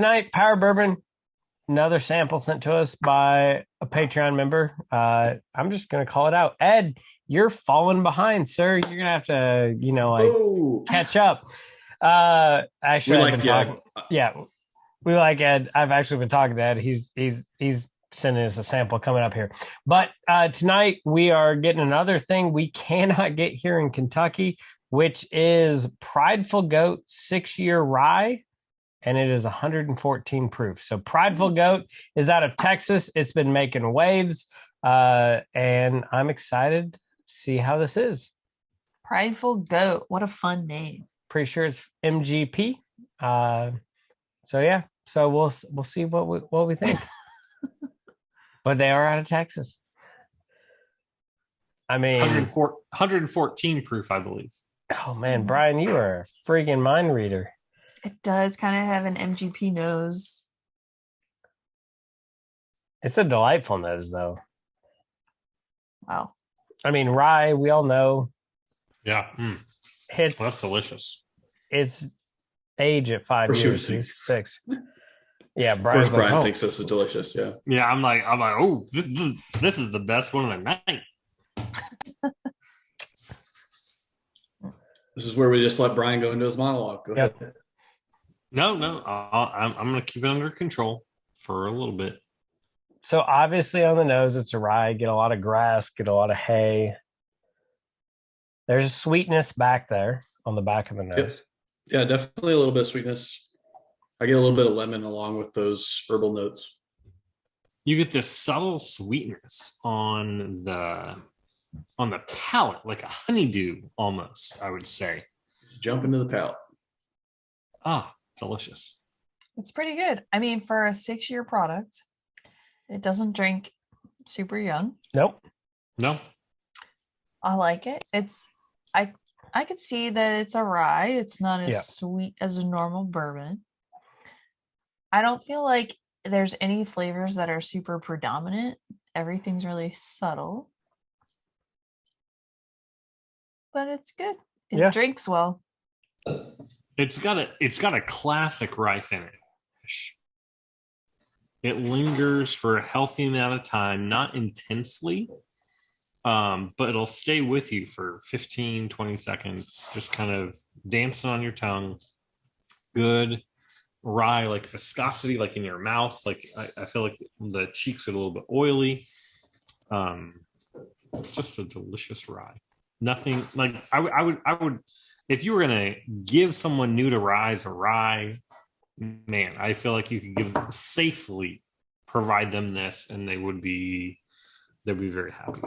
tonight, Power Bourbon, another sample sent to us by a Patreon member. I'm just going to call it out. Ed, you're falling behind, sir. You're going to have to, catch up. Actually, I've been talking. Yeah, we like Ed. I've actually been talking to Ed. He's sending us a sample coming up here. But tonight we are getting another thing we cannot get here in Kentucky, which is Prideful Goat 6-year rye, and it is 114 proof. So Prideful Goat is out of Texas. It's been making waves, and I'm excited to see how this is. Prideful Goat. What a fun name. Pretty sure it's MGP. So we'll see what we think. But they are out of Texas. I mean, 114 proof, I believe. Oh man, Brian, you are a friggin' mind reader. It does kind of have an MGP nose. It's a delightful nose, though. Wow. I mean, rye, we all know. Yeah. That's delicious. It's age at 5 years. He's 6. Yeah, Brian thinks this is delicious. Yeah. Yeah, I'm like, oh, this is the best one of the night. This is where we just let Brian go into his monologue. Go ahead. No, I'm going to keep it under control for a little bit. So obviously on the nose, it's a rye. Get a lot of grass, get a lot of hay. There's a sweetness back there on the back of the nose. Yeah, definitely a little bit of sweetness. I get a little bit of lemon along with those herbal notes. You get this subtle sweetness on the palate, like a honeydew almost, I would say. Jump into the palate. Ah, delicious. It's pretty good. I mean, for a 6-year product, it doesn't drink super young. Nope. No. I like it. I could see that it's a rye. It's not as sweet as a normal bourbon. I don't feel like there's any flavors that are super predominant. Everything's really subtle. But it's good. It drinks well. It's got a classic rye finish. It lingers for a healthy amount of time, not intensely, but it'll stay with you for 15, 20 seconds, just kind of dancing on your tongue. Good rye, like viscosity, like in your mouth. Like I feel like the cheeks are a little bit oily. It's just a delicious rye. Nothing like I would if you were gonna give someone new to rye a rye, man, I feel like you could safely provide them this and they'd be very happy.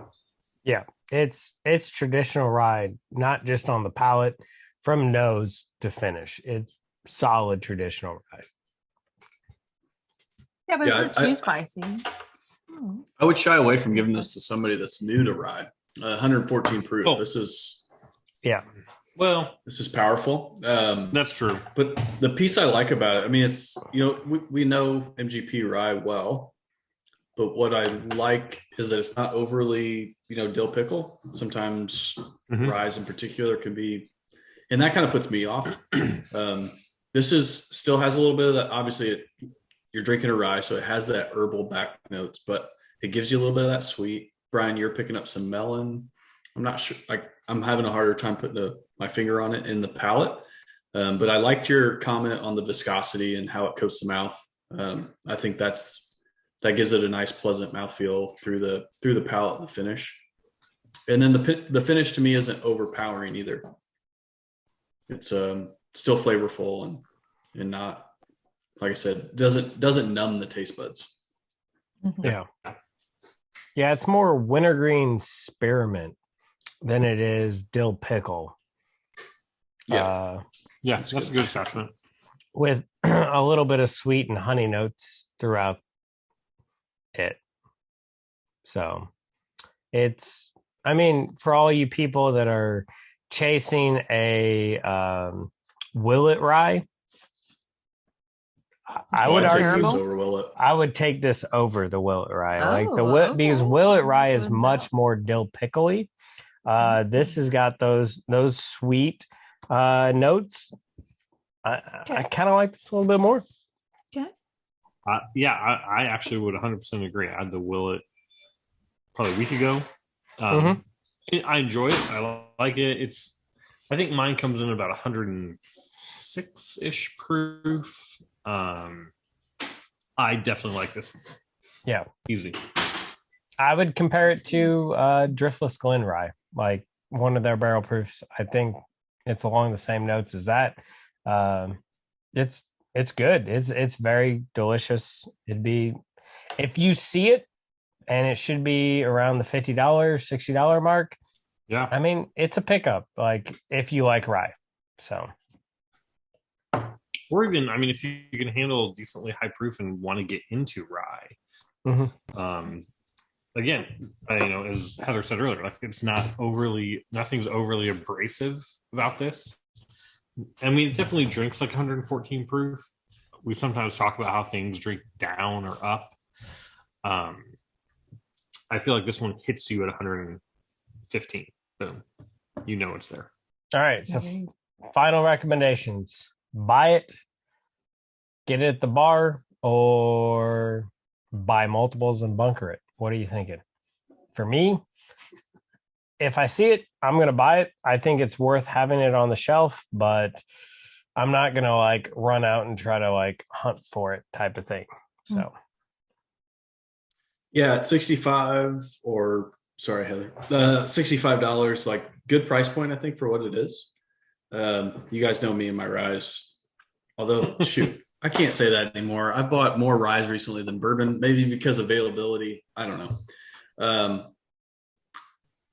Yeah, it's traditional rye, not just on the palate, from nose to finish. It's solid traditional rye. Yeah, but it's not too spicy. I would shy away from giving this to somebody that's new to rye. 114 proof. Oh. This is powerful. That's true. But the piece I like about it, I mean, it's we know MGP rye well, but what I like is that it's not overly dill pickle. Sometimes ryes in particular can be, and that kind of puts me off. This still has a little bit of that. Obviously, you're drinking a rye, so it has that herbal back notes, but it gives you a little bit of that sweet. Brian, you're picking up some melon. I'm not sure. I'm having a harder time putting my finger on it in the palate. But I liked your comment on the viscosity and how it coats the mouth. I think that gives it a nice, pleasant mouthfeel through the palate and the finish. And then the finish to me isn't overpowering either. It's still flavorful and not, like I said, doesn't numb the taste buds. Yeah. Yeah, it's more wintergreen spearmint than it is dill pickle. That's a good assessment. With a little bit of sweet and honey notes throughout it. So for all you people that are chasing a Willet rye, I would argue I would take this over the Willet rye. Because Willet rye is much more dill pickly. This has got those sweet notes. I kind of like this a little bit more. Okay. I actually would 100% agree. I had the Willet probably a week ago. I enjoy it. I like it. I think mine comes in about 106-ish proof. I definitely like this one. Yeah. Easy. I would compare it to Driftless Glen Rye, like one of their barrel proofs. I think it's along the same notes as that. It's good. It's very delicious. It'd be, if you see it, and it should be around the $50, $60 mark. Yeah. I mean, it's a pickup, like if you like rye. So, or even, I mean, if you can handle decently high proof and want to get into rye, again, as Heather said earlier, like nothing's overly abrasive about this. I mean, it definitely drinks like 114 proof. We sometimes talk about how things drink down or up. I feel like this one hits you at 115. Boom. You know it's there. All right. So final recommendations. Buy it, get it at the bar, or buy multiples and bunker it. What are you thinking? For me, if I see it, I'm going to buy it. I think it's worth having it on the shelf, but I'm not going to like run out and try to like hunt for it type of thing. So. Yeah, at 65 or sorry, Heather, $65, like good price point, I think, for what it is. You guys know me and my ryes. Although, shoot, I can't say that anymore. I've bought more ryes recently than bourbon, maybe because availability. I don't know.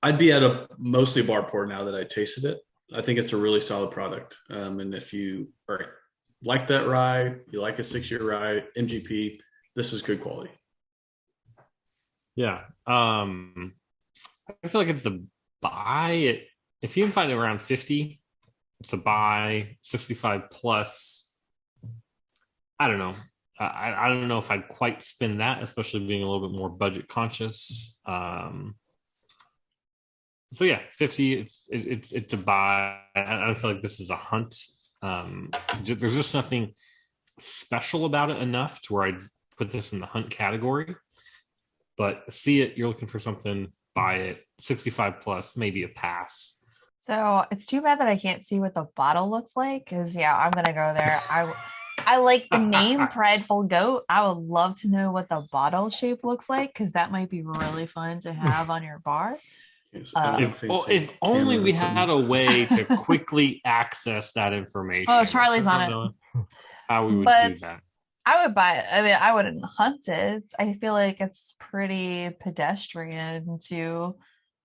I'd be at a mostly bar pour now that I tasted it. I think it's a really solid product. And if you like that rye, you like a 6-year rye, MGP, this is good quality. Yeah. I feel like it's a buy. If you can find it around 50, it's a buy. 65 plus. I don't know. I don't know if I'd quite spend that, especially being a little bit more budget conscious. So yeah, 50. It's a buy. I feel like this is a hunt. There's just nothing special about it enough to where I'd put this in the hunt category. But see it, you're looking for something, buy it. 65 plus, maybe a pass. So it's too bad that I can't see what the bottle looks like, because I'm gonna go there. I like the name Prideful Goat. I would love to know what the bottle shape looks like, because that might be really fun to have on your bar. If only we had a way to quickly access that information. Oh, Charlie's on it. How we would do that. I would buy it. I mean, I wouldn't hunt it. I feel like it's pretty pedestrian to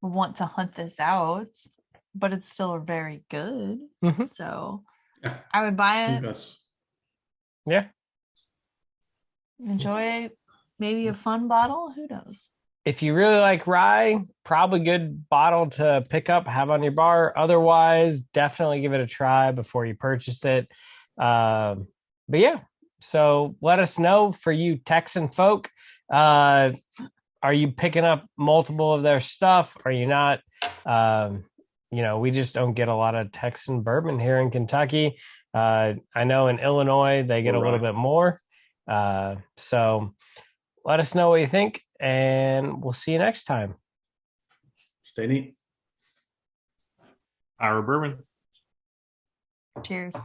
want to hunt this out, but it's still very good. So I would buy it. Yeah. Enjoy maybe a fun bottle. Who knows? If you really like rye, probably good bottle to pick up, have on your bar. Otherwise, definitely give it a try before you purchase it. But yeah. So let us know, for you Texan folk. Are you picking up multiple of their stuff? Are you not? We just don't get a lot of Texan bourbon here in Kentucky. I know in Illinois they get a little bit more. So let us know what you think, and we'll see you next time. Stay neat. Our bourbon. Cheers.